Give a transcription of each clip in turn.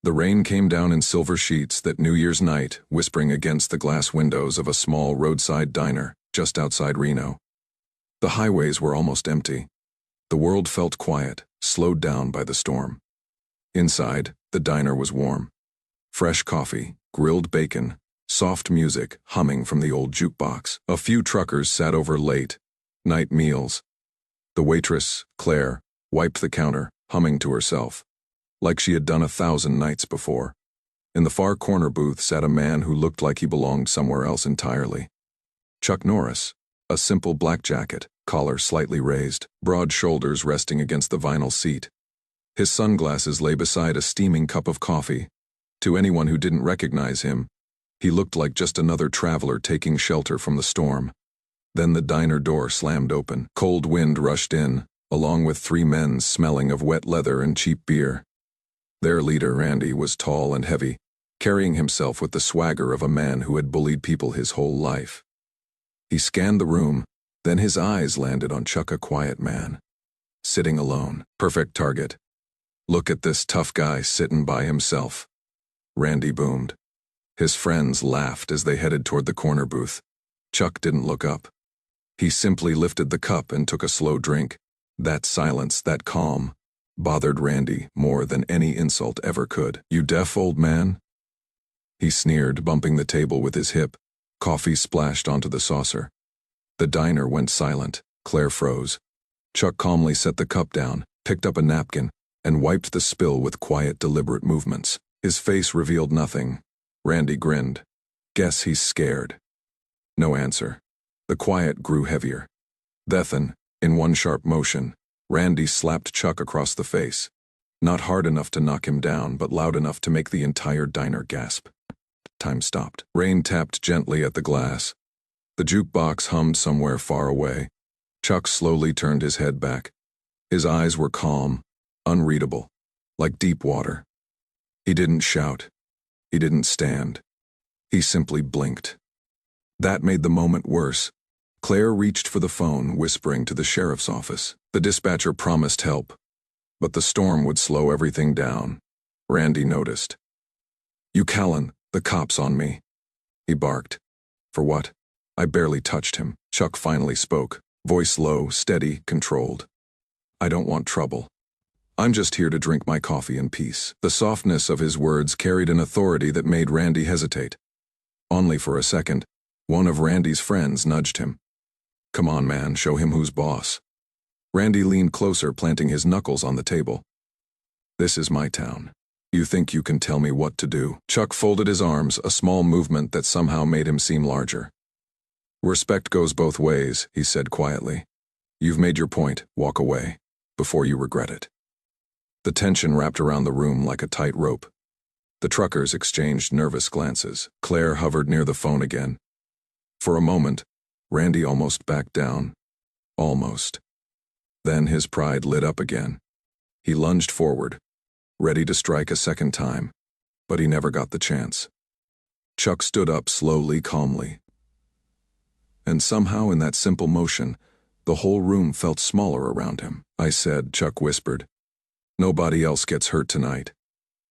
The rain came down in silver sheets that New Year's night, whispering against the glass windows of a small roadside diner just outside Reno. The highways were almost empty. The world felt quiet, slowed down by the storm. Inside, the diner was warm. Fresh coffee, grilled bacon, soft music humming from the old jukebox. A few truckers sat over late, night meals. The waitress, Claire, wiped the counter, humming to herself, like she had done 1,000 nights before. In the far corner booth sat a man who looked like he belonged somewhere else entirely. Chuck Norris, a simple black jacket, collar slightly raised, broad shoulders resting against the vinyl seat. His sunglasses lay beside a steaming cup of coffee. To anyone who didn't recognize him, he looked like just another traveler taking shelter from the storm. Then the diner door slammed open. Cold wind rushed in, along with 3 men smelling of wet leather and cheap beer. Their leader, Randy, was tall and heavy, carrying himself with the swagger of a man who had bullied people his whole life. He scanned the room, then his eyes landed on Chuck, a quiet man, sitting alone. Perfect target. Look at this tough guy sitting by himself, Randy boomed. His friends laughed as they headed toward the corner booth. Chuck didn't look up. He simply lifted the cup and took a slow drink. That silence, that calm, bothered Randy more than any insult ever could. "You deaf, old man?" He sneered, bumping the table with his hip. Coffee splashed onto the saucer. The diner went silent. Claire froze. Chuck calmly set the cup down, picked up a napkin, and wiped the spill with quiet, deliberate movements. His face revealed nothing. Randy grinned. "Guess he's scared." No answer. The quiet grew heavier. Then, in one sharp motion, Randy slapped Chuck across the face. Not hard enough to knock him down, but loud enough to make the entire diner gasp. Time stopped. Rain tapped gently at the glass. The jukebox hummed somewhere far away. Chuck slowly turned his head back. His eyes were calm, unreadable, like deep water. He didn't shout. He didn't stand. He simply blinked. That made the moment worse. Claire reached for the phone, whispering to the sheriff's office. The dispatcher promised help, but the storm would slow everything down. Randy noticed. "You Callan, the cops on me," he barked. "For what?" "I barely touched him." Chuck finally spoke, voice low, steady, controlled. "I don't want trouble. I'm just here to drink my coffee in peace." The softness of his words carried an authority that made Randy hesitate. Only for a second, one of Randy's friends nudged him. "Come on, man, show him who's boss." Randy leaned closer, planting his knuckles on the table. "This is my town. You think you can tell me what to do?" Chuck folded his arms, a small movement that somehow made him seem larger. "Respect goes both ways," he said quietly. "You've made your point, walk away, before you regret it." The tension wrapped around the room like a tight rope. The truckers exchanged nervous glances. Claire hovered near the phone again. For a moment, Randy almost backed down. Almost. Then his pride lit up again. He lunged forward, ready to strike a second time, but he never got the chance. Chuck stood up slowly, calmly. And somehow in that simple motion, the whole room felt smaller around him. "I said," Chuck whispered. "Nobody else gets hurt tonight."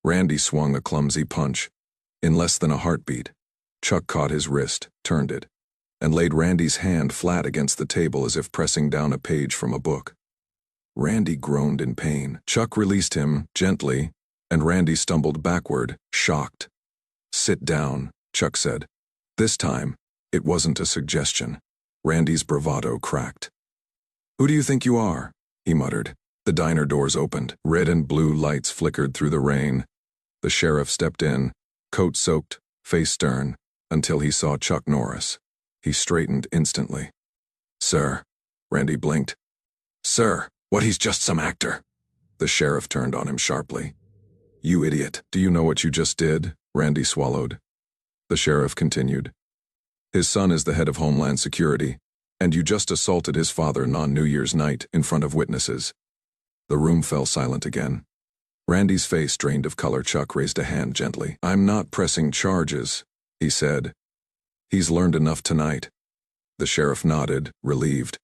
Randy swung a clumsy punch. In less than a heartbeat, Chuck caught his wrist, turned it, and laid Randy's hand flat against the table as if pressing down a page from a book. Randy groaned in pain. Chuck released him, gently, and Randy stumbled backward, shocked. "Sit down," Chuck said. This time, it wasn't a suggestion. Randy's bravado cracked. "Who do you think you are?" he muttered. The diner doors opened. Red and blue lights flickered through the rain. The sheriff stepped in, coat soaked, face stern, until he saw Chuck Norris. He straightened instantly. "Sir," Randy blinked. "Sir, what, he's just some actor." The sheriff turned on him sharply. "You idiot. Do you know what you just did?" Randy swallowed. The sheriff continued. "His son is the head of Homeland Security, and you just assaulted his father on New Year's night in front of witnesses." The room fell silent again. Randy's face drained of color. Chuck raised a hand gently. "I'm not pressing charges," he said. "He's learned enough tonight." The sheriff nodded, relieved.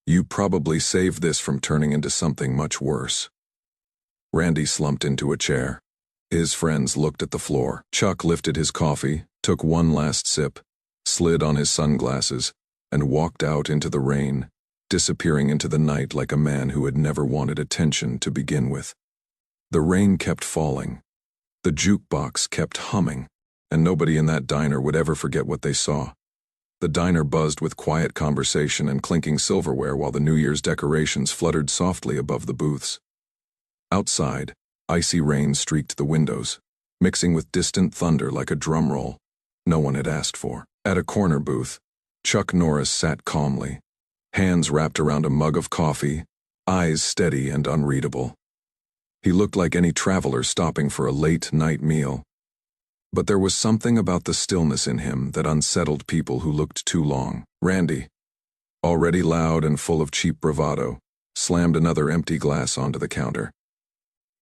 "You probably saved this from turning into something much worse." Randy slumped into a chair. His friends looked at the floor. Chuck lifted his coffee, took one last sip, slid on his sunglasses, and walked out into the rain, disappearing into the night like a man who had never wanted attention to begin with. The rain kept falling. The jukebox kept humming, and nobody in that diner would ever forget what they saw. The diner buzzed with quiet conversation and clinking silverware while the New Year's decorations fluttered softly above the booths. Outside, icy rain streaked the windows, mixing with distant thunder like a drum roll no one had asked for. At a corner booth, Chuck Norris sat calmly, hands wrapped around a mug of coffee, eyes steady and unreadable. He looked like any traveler stopping for a late-night meal. But there was something about the stillness in him that unsettled people who looked too long. Randy, already loud and full of cheap bravado, slammed another empty glass onto the counter.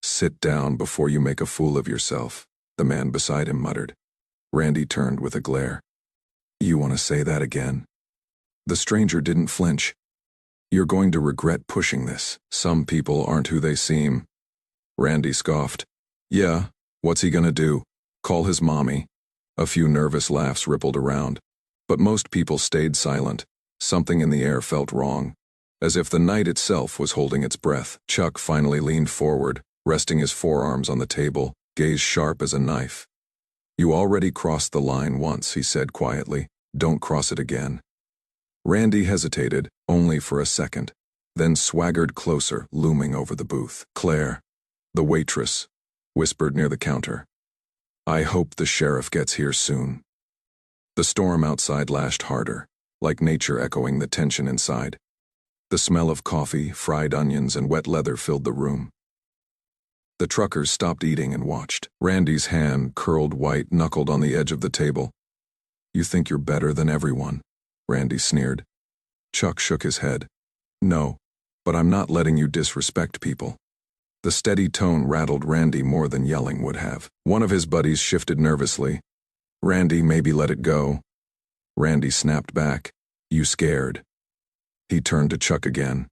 "Sit down before you make a fool of yourself," the man beside him muttered. Randy turned with a glare. "You want to say that again?" The stranger didn't flinch. "You're going to regret pushing this. Some people aren't who they seem." Randy scoffed. "Yeah, what's he gonna do? Call his mommy?" A few nervous laughs rippled around, but most people stayed silent. Something in the air felt wrong, as if the night itself was holding its breath. Chuck finally leaned forward, resting his forearms on the table, gaze sharp as a knife. "You already crossed the line once," he said quietly. "Don't cross it again." Randy hesitated, only for a second, then swaggered closer, looming over the booth. "Claire, the waitress," whispered near the counter. "I hope the sheriff gets here soon." The storm outside lashed harder, like nature echoing the tension inside. The smell of coffee, fried onions, and wet leather filled the room. The truckers stopped eating and watched. Randy's hand, curled white, knuckled on the edge of the table. "You think you're better than everyone," Randy sneered. Chuck shook his head. "No, but I'm not letting you disrespect people." The steady tone rattled Randy more than yelling would have. One of his buddies shifted nervously. "Randy, maybe let it go." Randy snapped back. "You scared?" He turned to Chuck again.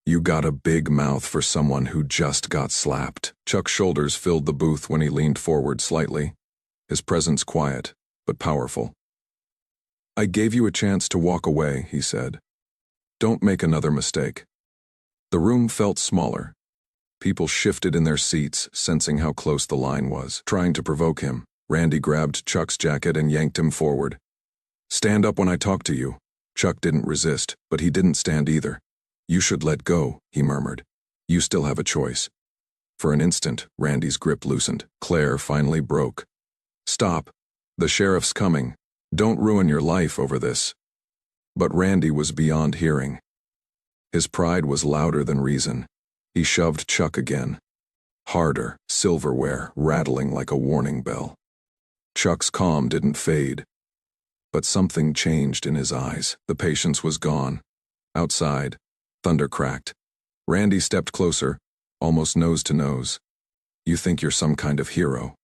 "You got a big mouth for someone who just got slapped." Chuck's shoulders filled the booth when he leaned forward slightly, his presence quiet, but powerful. "I gave you a chance to walk away," he said. "Don't make another mistake." The room felt smaller. People shifted in their seats, sensing how close the line was. Trying to provoke him, Randy grabbed Chuck's jacket and yanked him forward. "Stand up when I talk to you." Chuck didn't resist, but he didn't stand either. "You should let go," he murmured. "You still have a choice." For an instant, Randy's grip loosened. Claire finally broke. "Stop. The sheriff's coming. Don't ruin your life over this." But Randy was beyond hearing. His pride was louder than reason. He shoved Chuck again. Harder, silverware rattling like a warning bell. Chuck's calm didn't fade. But something changed in his eyes. The patience was gone. Outside, thunder cracked. Randy stepped closer, almost nose to nose. "You think you're some kind of hero.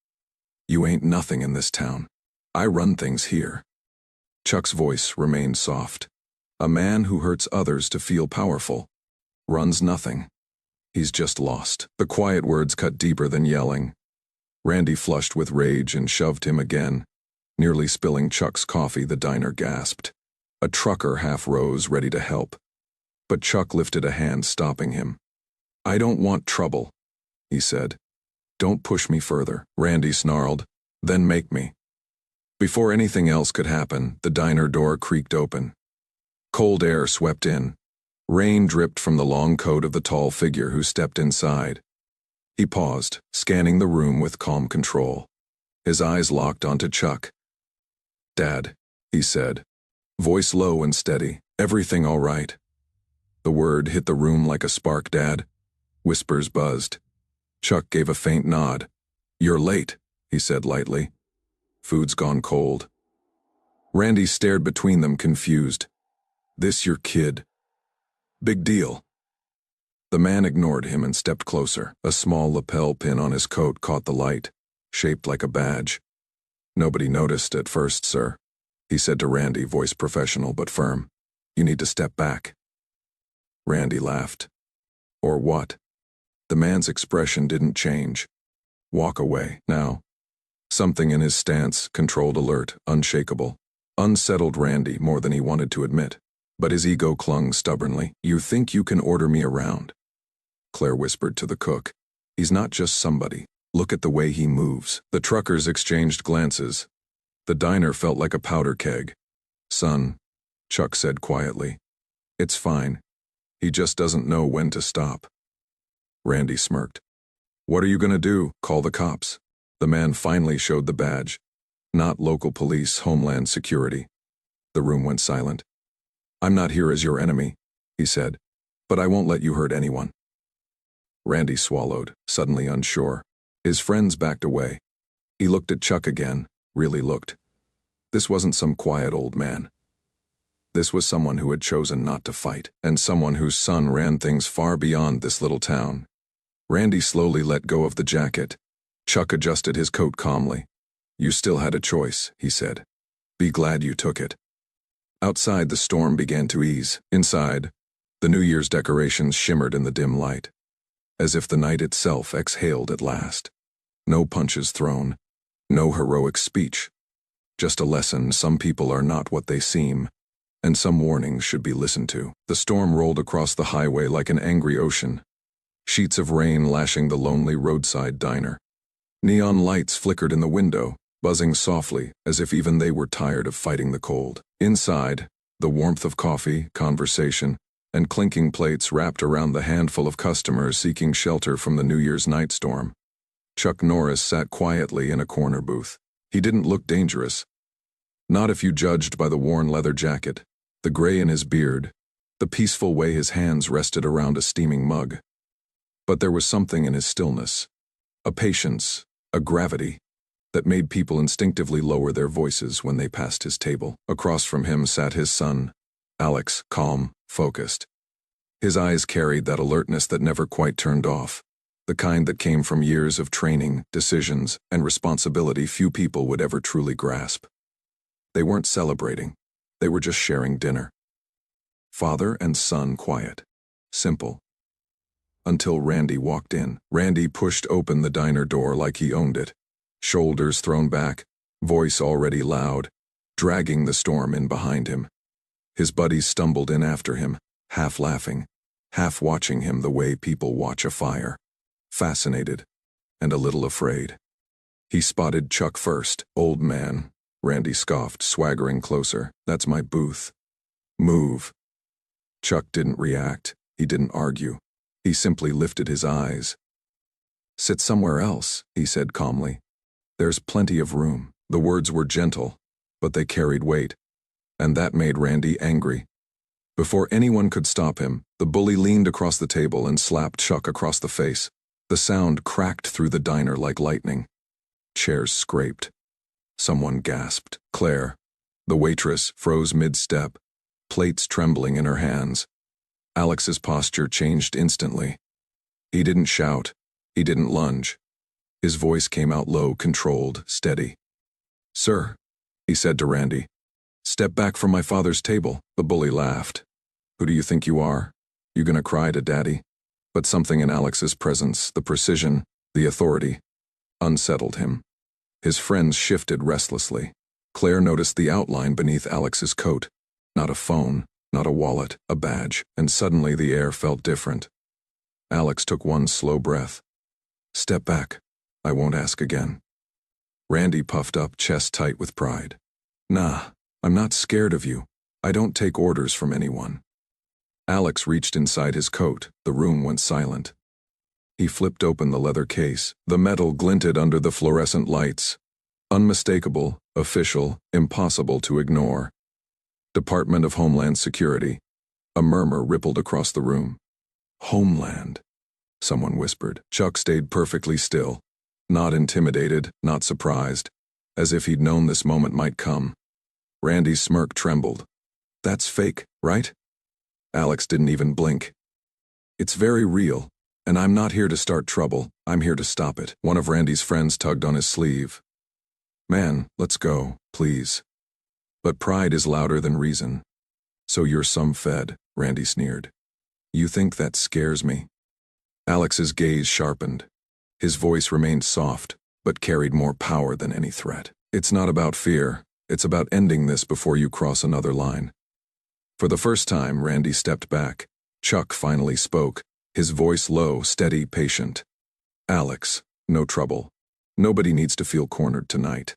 You ain't nothing in this town. I run things here." Chuck's voice remained soft. "A man who hurts others to feel powerful runs nothing. He's just lost." The quiet words cut deeper than yelling. Randy flushed with rage and shoved him again. Nearly spilling Chuck's coffee, the diner gasped. A trucker half rose, ready to help. But Chuck lifted a hand, stopping him. "I don't want trouble," he said. "Don't push me further." Randy snarled, "Then make me." Before anything else could happen, the diner door creaked open. Cold air swept in. Rain dripped from the long coat of the tall figure who stepped inside. He paused, scanning the room with calm control. His eyes locked onto Chuck. "Dad," he said, voice low and steady. "Everything all right?" The word hit the room like a spark. "Dad?" Whispers buzzed. Chuck gave a faint nod. "You're late," he said lightly. "Food's gone cold." Randy stared between them, confused. "This your kid?" "Big deal." The man ignored him and stepped closer. A small lapel pin on his coat caught the light, shaped like a badge. "Nobody noticed at first, sir," he said to Randy, voice professional but firm. "You need to step back." Randy laughed. "Or what?" The man's expression didn't change. Walk away, now. Something in his stance, controlled, alert, unshakable, unsettled Randy more than he wanted to admit. But his ego clung stubbornly. You think you can order me around? Claire whispered to the cook. He's not just somebody. Look at the way he moves. The truckers exchanged glances. The diner felt like a powder keg. Son, Chuck said quietly. It's fine. He just doesn't know when to stop. Randy smirked. What are you gonna do? Call the cops? The man finally showed the badge. Not local police, Homeland Security. The room went silent. I'm not here as your enemy, he said, but I won't let you hurt anyone. Randy swallowed, suddenly unsure. His friends backed away. He looked at Chuck again, really looked. This wasn't some quiet old man. This was someone who had chosen not to fight, and someone whose son ran things far beyond this little town. Randy slowly let go of the jacket. Chuck adjusted his coat calmly. You still had a choice, he said. Be glad you took it. Outside, the storm began to ease. Inside, the New Year's decorations shimmered in the dim light, as if the night itself exhaled at last. No punches thrown, no heroic speech. Just a lesson: some people are not what they seem, and some warnings should be listened to. The storm rolled across the highway like an angry ocean, sheets of rain lashing the lonely roadside diner. Neon lights flickered in the window, buzzing softly as if even they were tired of fighting the cold. Inside, the warmth of coffee, conversation, and clinking plates wrapped around the handful of customers seeking shelter from the New Year's night storm. Chuck Norris sat quietly in a corner booth. He didn't look dangerous. Not if you judged by the worn leather jacket, the gray in his beard, the peaceful way his hands rested around a steaming mug. But there was something in his stillness, a patience, a gravity, that made people instinctively lower their voices when they passed his table. Across from him sat his son, Alex, calm, focused. His eyes carried that alertness that never quite turned off, the kind that came from years of training, decisions, and responsibility few people would ever truly grasp. They weren't celebrating. They were just sharing dinner. Father and son quiet. Simple. Until Randy walked in. Randy pushed open the diner door like he owned it. Shoulders thrown back, voice already loud, dragging the storm in behind him. His buddies stumbled in after him, half laughing, half watching him the way people watch a fire. Fascinated, and a little afraid. He spotted Chuck first. Old man, Randy scoffed, swaggering closer. That's my booth. Move. Chuck didn't react. He didn't argue. He simply lifted his eyes. Sit somewhere else, he said calmly. There's plenty of room. The words were gentle, but they carried weight, and that made Randy angry. Before anyone could stop him, the bully leaned across the table and slapped Chuck across the face. The sound cracked through the diner like lightning. Chairs scraped. Someone gasped. Claire, the waitress, froze mid-step, plates trembling in her hands. Alex's posture changed instantly. He didn't shout. He didn't lunge. His voice came out low, controlled, steady. Sir, he said to Randy, step back from my father's table. The bully laughed. Who do you think you are? You gonna cry to Daddy? But something in Alex's presence, the precision, the authority, unsettled him. His friends shifted restlessly. Claire noticed the outline beneath Alex's coat. Not a phone, not a wallet, a badge, and suddenly the air felt different. Alex took one slow breath. Step back. I won't ask again. Randy puffed up, chest tight with pride. Nah, I'm not scared of you. I don't take orders from anyone. Alex reached inside his coat. The room went silent. He flipped open the leather case. The metal glinted under the fluorescent lights. Unmistakable, official, impossible to ignore. Department of Homeland Security. A murmur rippled across the room. Homeland, someone whispered. Chuck stayed perfectly still. Not intimidated, not surprised, as if he'd known this moment might come. Randy's smirk trembled. That's fake, right? Alex didn't even blink. It's very real, and I'm not here to start trouble. I'm here to stop it. One of Randy's friends tugged on his sleeve. Man, let's go, please. But pride is louder than reason. So you're some fed, Randy sneered. You think that scares me? Alex's gaze sharpened. His voice remained soft, but carried more power than any threat. It's not about fear. It's about ending this before you cross another line. For the first time, Randy stepped back. Chuck finally spoke, his voice low, steady, patient. Alex, no trouble. Nobody needs to feel cornered tonight.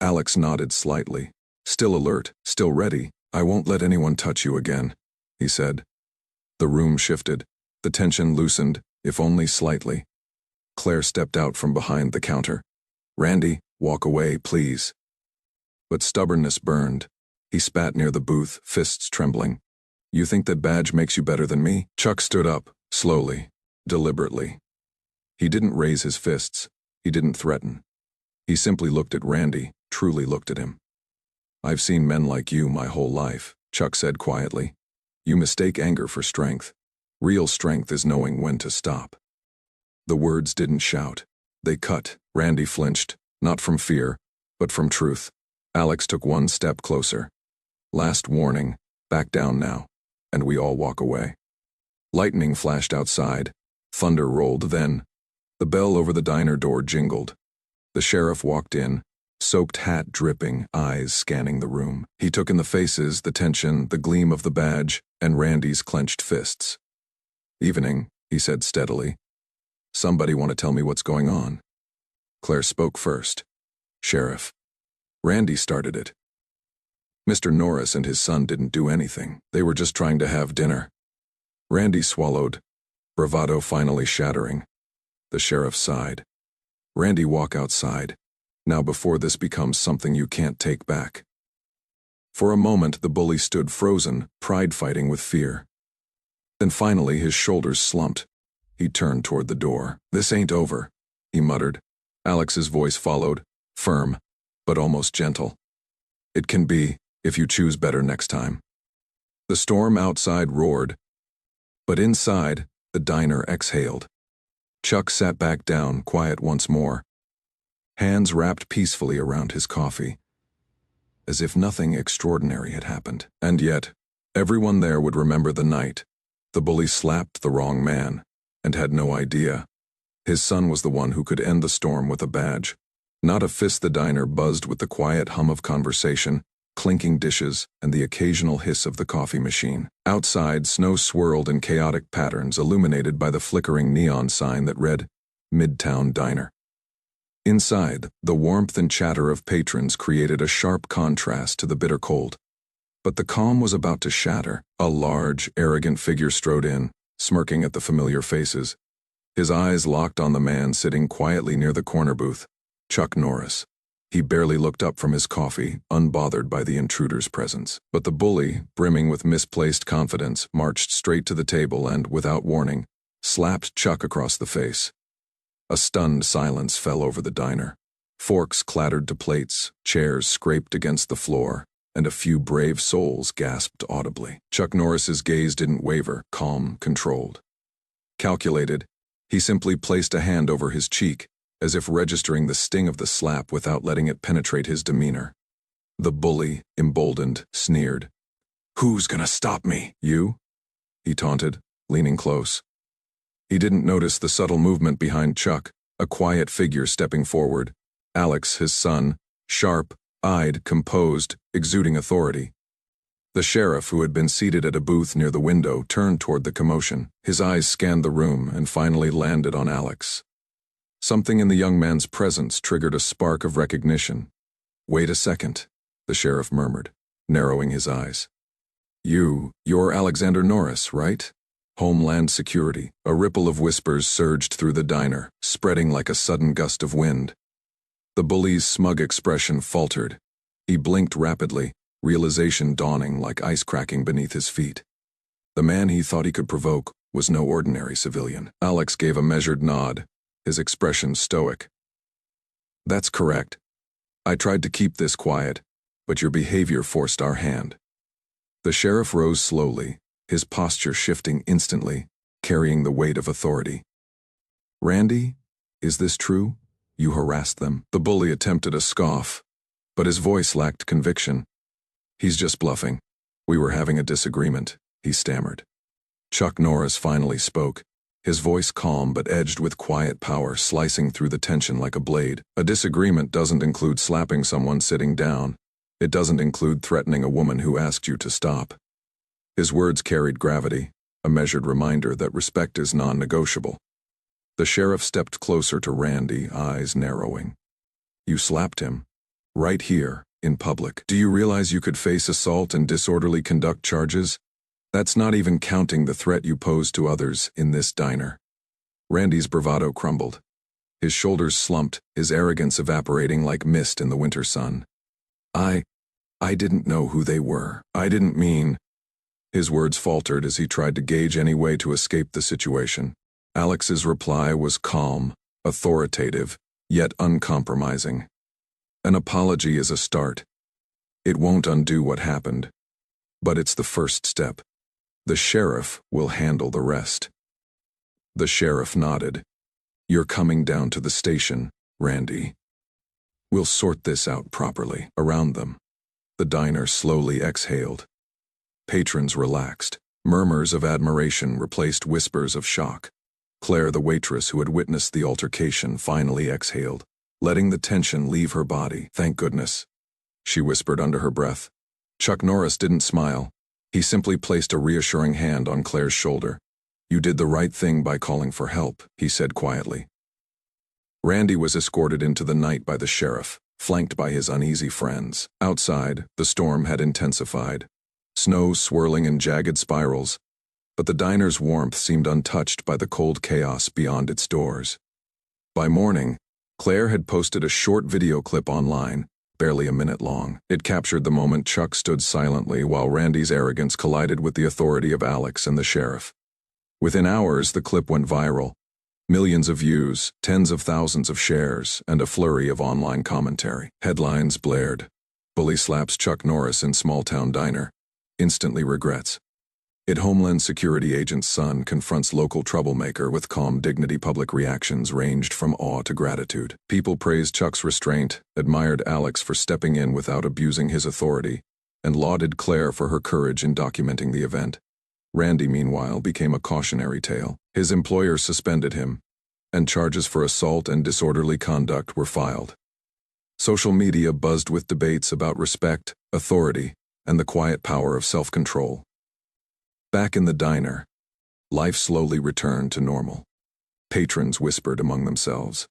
Alex nodded slightly. Still alert, still ready. I won't let anyone touch you again, he said. The room shifted. The tension loosened, if only slightly. Claire stepped out from behind the counter. Randy, walk away, please. But stubbornness burned. He spat near the booth, fists trembling. You think that badge makes you better than me? Chuck stood up, slowly, deliberately. He didn't raise his fists. He didn't threaten. He simply looked at Randy, truly looked at him. I've seen men like you my whole life, Chuck said quietly. You mistake anger for strength. Real strength is knowing when to stop. The words didn't shout. They cut. Randy flinched, not from fear, but from truth. Alex took one step closer. Last warning, back down now, and we all walk away. Lightning flashed outside. Thunder rolled then. The bell over the diner door jingled. The sheriff walked in, soaked hat dripping, eyes scanning the room. He took in the faces, the tension, the gleam of the badge, and Randy's clenched fists. Evening, he said steadily. Somebody want to tell me what's going on? Claire spoke first. Sheriff. Randy started it. Mr. Norris and his son didn't do anything. They were just trying to have dinner. Randy swallowed, bravado finally shattering. The sheriff sighed. Randy, walk outside. Now before this becomes something you can't take back. For a moment the bully stood frozen, pride fighting with fear. Then finally his shoulders slumped. He turned toward the door. This ain't over, he muttered. Alex's voice followed, firm, but almost gentle. It can be, if you choose better next time. The storm outside roared, but inside, the diner exhaled. Chuck sat back down, quiet once more, hands wrapped peacefully around his coffee, as if nothing extraordinary had happened. And yet, everyone there would remember the night. The bully slapped the wrong man, and had no idea. His son was the one who could end the storm with a badge. Not a fist. The diner buzzed with the quiet hum of conversation, clinking dishes, and the occasional hiss of the coffee machine. Outside, snow swirled in chaotic patterns, illuminated by the flickering neon sign that read, Midtown Diner. Inside, the warmth and chatter of patrons created a sharp contrast to the bitter cold. But the calm was about to shatter. A large, arrogant figure strode in, smirking at the familiar faces. His eyes locked on the man sitting quietly near the corner booth, Chuck Norris. He barely looked up from his coffee, unbothered by the intruder's presence. But the bully, brimming with misplaced confidence, marched straight to the table and, without warning, slapped Chuck across the face. A stunned silence fell over the diner. Forks clattered to plates, chairs scraped against the floor, and a few brave souls gasped audibly. Chuck Norris's gaze didn't waver, calm, controlled. Calculated, he simply placed a hand over his cheek, as if registering the sting of the slap without letting it penetrate his demeanor. The bully, emboldened, sneered. Who's gonna stop me? You? He taunted, leaning close. He didn't notice the subtle movement behind Chuck, a quiet figure stepping forward. Alex, his son, sharp-eyed, composed, exuding authority. The sheriff, who had been seated at a booth near the window, turned toward the commotion. His eyes scanned the room and finally landed on Alex. Something in the young man's presence triggered a spark of recognition. Wait a second, the sheriff murmured, narrowing his eyes. You're Alexander Norris, right? Homeland Security. A ripple of whispers surged through the diner, spreading like a sudden gust of wind. The bully's smug expression faltered. He blinked rapidly, realization dawning like ice cracking beneath his feet. The man he thought he could provoke was no ordinary civilian. Alex gave a measured nod, his expression stoic. That's correct. I tried to keep this quiet, but your behavior forced our hand. The sheriff rose slowly, his posture shifting instantly, carrying the weight of authority. Randy, is this true? You harassed them? The bully attempted a scoff, but his voice lacked conviction. He's just bluffing. We were having a disagreement, he stammered. Chuck Norris finally spoke, his voice calm but edged with quiet power, slicing through the tension like a blade. A disagreement doesn't include slapping someone sitting down. It doesn't include threatening a woman who asked you to stop. His words carried gravity, a measured reminder that respect is non-negotiable. The sheriff stepped closer to Randy, eyes narrowing. You slapped him. Right here, in public. Do you realize you could face assault and disorderly conduct charges? That's not even counting the threat you pose to others in this diner. Randy's bravado crumbled. His shoulders slumped, his arrogance evaporating like mist in the winter sun. I didn't know who they were. I didn't mean... His words faltered as he tried to gauge any way to escape the situation. Alex's reply was calm, authoritative, yet uncompromising. An apology is a start. It won't undo what happened. But it's the first step. The sheriff will handle the rest. The sheriff nodded. You're coming down to the station, Randy. We'll sort this out properly. Around them, the diner slowly exhaled. Patrons relaxed. Murmurs of admiration replaced whispers of shock. Claire, the waitress who had witnessed the altercation, finally exhaled, letting the tension leave her body. Thank goodness, she whispered under her breath. Chuck Norris didn't smile. He simply placed a reassuring hand on Claire's shoulder. You did the right thing by calling for help, he said quietly. Randy was escorted into the night by the sheriff, flanked by his uneasy friends. Outside, the storm had intensified, snow swirling in jagged spirals, but the diner's warmth seemed untouched by the cold chaos beyond its doors. By morning, Claire had posted a short video clip online, barely a minute long. It captured the moment Chuck stood silently while Randy's arrogance collided with the authority of Alex and the sheriff. Within hours, the clip went viral. Millions of views, tens of thousands of shares, and a flurry of online commentary. Headlines blared. Bully slaps Chuck Norris in small-town diner. Instantly regrets. It Homeland Security agent's son confronts local troublemaker with calm dignity. Public reactions ranged from awe to gratitude. People praised Chuck's restraint, admired Alex for stepping in without abusing his authority, and lauded Claire for her courage in documenting the event. Randy, meanwhile, became a cautionary tale. His employer suspended him, and charges for assault and disorderly conduct were filed. Social media buzzed with debates about respect, authority, and the quiet power of self-control. Back in the diner, life slowly returned to normal. Patrons whispered among themselves,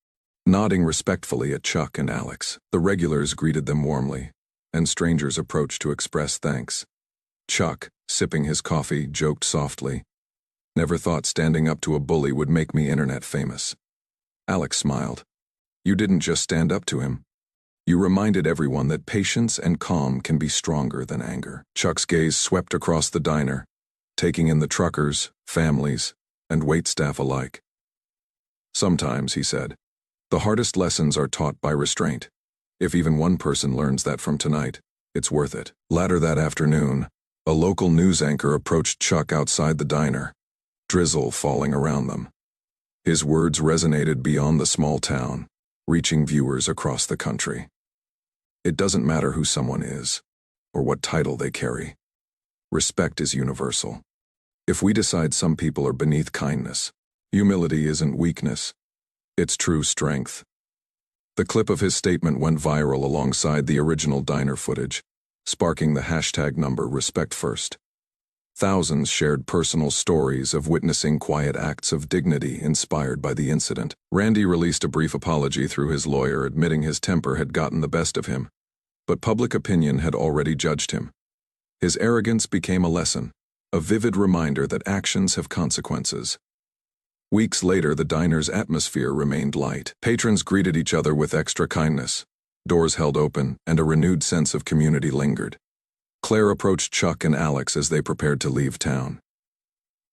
nodding respectfully at Chuck and Alex. The regulars greeted them warmly, and strangers approached to express thanks. Chuck, sipping his coffee, joked softly, "Never thought standing up to a bully would make me internet famous." Alex smiled. "You didn't just stand up to him. You reminded everyone that patience and calm can be stronger than anger." Chuck's gaze swept across the diner, taking in the truckers, families, and waitstaff alike. "Sometimes," he said, "the hardest lessons are taught by restraint. If even one person learns that from tonight, it's worth it." Later that afternoon, a local news anchor approached Chuck outside the diner, drizzle falling around them. His words resonated beyond the small town, reaching viewers across the country. It doesn't matter who someone is, or what title they carry. Respect is universal. If we decide some people are beneath kindness, humility isn't weakness, it's true strength. The clip of his statement went viral alongside the original diner footage, sparking the hashtag number #RespectFirst. Thousands shared personal stories of witnessing quiet acts of dignity inspired by the incident. Randy released a brief apology through his lawyer, admitting his temper had gotten the best of him, but public opinion had already judged him. His arrogance became a lesson, a vivid reminder that actions have consequences. Weeks later, the diner's atmosphere remained light. Patrons greeted each other with extra kindness. Doors held open, and a renewed sense of community lingered. Claire approached Chuck and Alex as they prepared to leave town.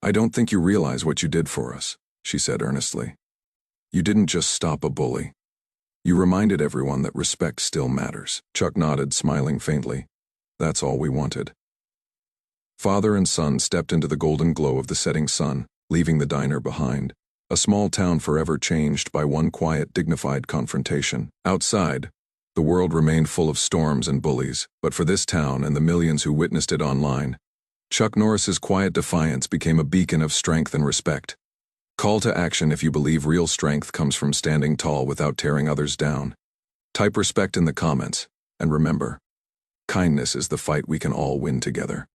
"I don't think you realize what you did for us," she said earnestly. "You didn't just stop a bully. You reminded everyone that respect still matters." Chuck nodded, smiling faintly. "That's all we wanted." Father and son stepped into the golden glow of the setting sun, leaving the diner behind, a small town forever changed by one quiet, dignified confrontation. Outside, the world remained full of storms and bullies, but for this town and the millions who witnessed it online, Chuck Norris's quiet defiance became a beacon of strength and respect. Call to action if you believe real strength comes from standing tall without tearing others down. Type respect in the comments, and remember, kindness is the fight we can all win together.